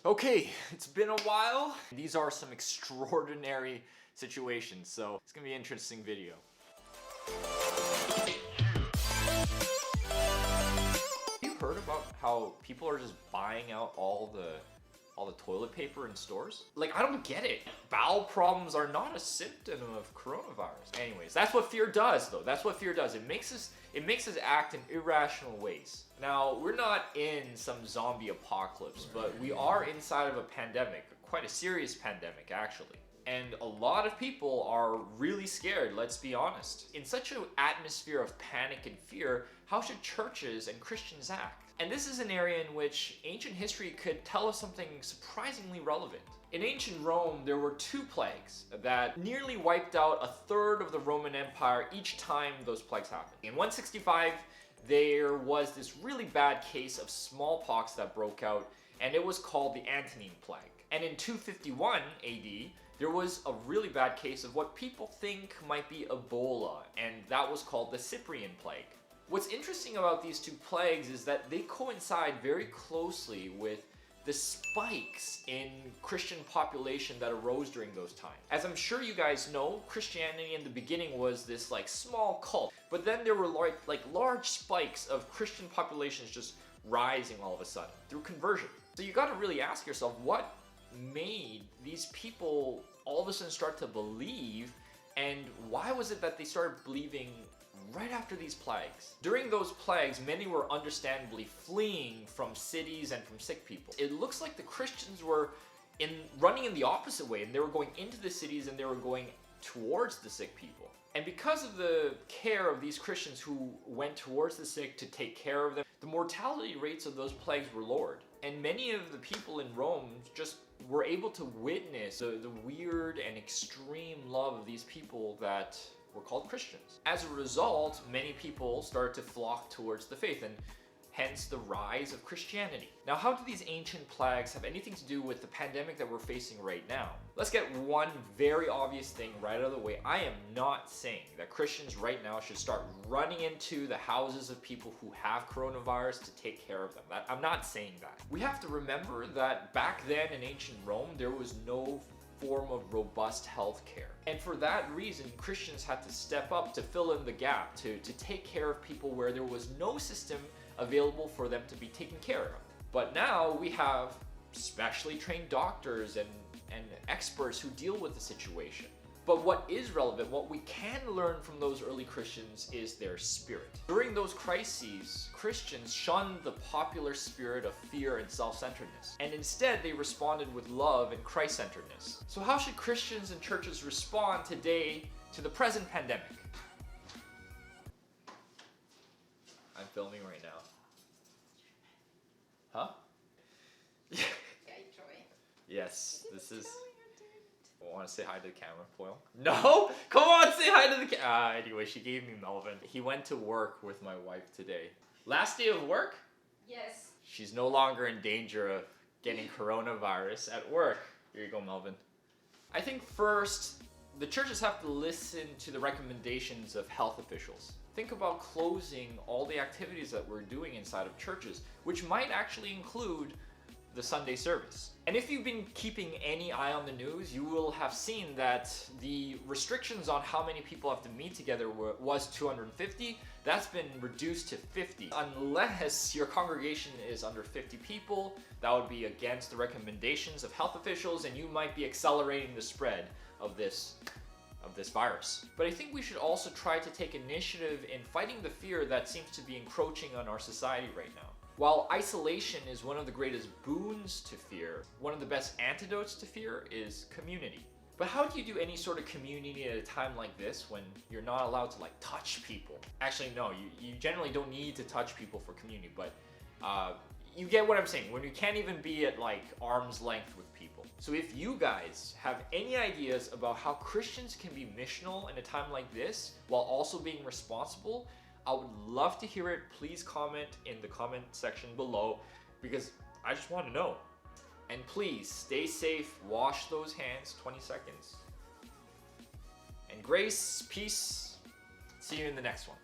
Okay, it's been a while. These are some extraordinary situations, so it's gonna be an interesting video. Have you heard about how people are just buying out all the toilet paper in stores? Like, I don't get it. Bowel problems are not a symptom of coronavirus. Anyways, that's what fear does, though. That's what fear does. It makes us act in irrational ways. Now, we're not in some zombie apocalypse, but we are inside of a pandemic, quite a serious pandemic, actually. And a lot of people are really scared, let's be honest. In such an atmosphere of panic and fear, how should churches and Christians act? And this is an area in which ancient history could tell us something surprisingly relevant. In ancient Rome, there were 2 plagues that nearly wiped out 1/3 of the Roman Empire each time those plagues happened. In 165, there was this really bad case of smallpox that broke out, and it was called the Antonine Plague. And in 251 AD, there was a really bad case of what people think might be Ebola, and that was called the Cyprian Plague. What's interesting about these 2 plagues is that they coincide very closely with the spikes in Christian population that arose during those times. As I'm sure you guys know, Christianity in the beginning was this like small cult, but then there were like large spikes of Christian populations just rising all of a sudden through conversion. So you gotta really ask yourself, what made these people all of a sudden start to believe, and why was it that they started believing right after these plagues? During those plagues, many were understandably fleeing from cities and from sick people. It looks like the Christians were running in the opposite way, and they were going into the cities and they were going towards the sick people. And because of the care of these Christians who went towards the sick to take care of them, the mortality rates of those plagues were lowered. And many of the people in Rome just were able to witness the weird and extreme love of these people that were called Christians. As a result, many people started to flock towards the faith, and hence the rise of Christianity. Now, how do these ancient plagues have anything to do with the pandemic that we're facing right now? Let's get one very obvious thing right out of the way. I am not saying that Christians right now should start running into the houses of people who have coronavirus to take care of them. I'm not saying that. We have to remember that back then in ancient Rome, there was no form of robust health care. And for that reason, Christians had to step up to fill in the gap, to take care of people where there was no system available for them to be taken care of. But now we have specially trained doctors and experts who deal with the situation. But what is relevant, what we can learn from those early Christians, is their spirit. During those crises, Christians shunned the popular spirit of fear and self-centeredness, and instead they responded with love and Christ-centeredness. So how should Christians and churches respond today to the present pandemic? I'm filming right now. Huh? Yeah, Troy. Yes, this is... Want to say hi to the camera, Foil? No? Come on, say hi to the camera. Anyway, she gave me Melvin. He went to work with my wife today. Last day of work? Yes. She's no longer in danger of getting coronavirus at work. Here you go, Melvin. I think first, the churches have to listen to the recommendations of health officials. Think about closing all the activities that we're doing inside of churches, which might actually include the Sunday service. And if you've been keeping any eye on the news, you will have seen that the restrictions on how many people have to meet together was 250. That's been reduced to 50. Unless your congregation is under 50 people, that would be against the recommendations of health officials, and you might be accelerating the spread of this virus. But I think we should also try to take initiative in fighting the fear that seems to be encroaching on our society right now. While isolation is one of the greatest boons to fear, one of the best antidotes to fear is community. But how do you do any sort of community at a time like this when you're not allowed to like touch people? Actually, no, you generally don't need to touch people for community, but you get what I'm saying, when you can't even be at like arm's length with people. So if you guys have any ideas about how Christians can be missional in a time like this while also being responsible, I would love to hear it. Please comment in the comment section below, because I just want to know. And please stay safe, wash those hands, 20 seconds. And grace, peace, see you in the next one.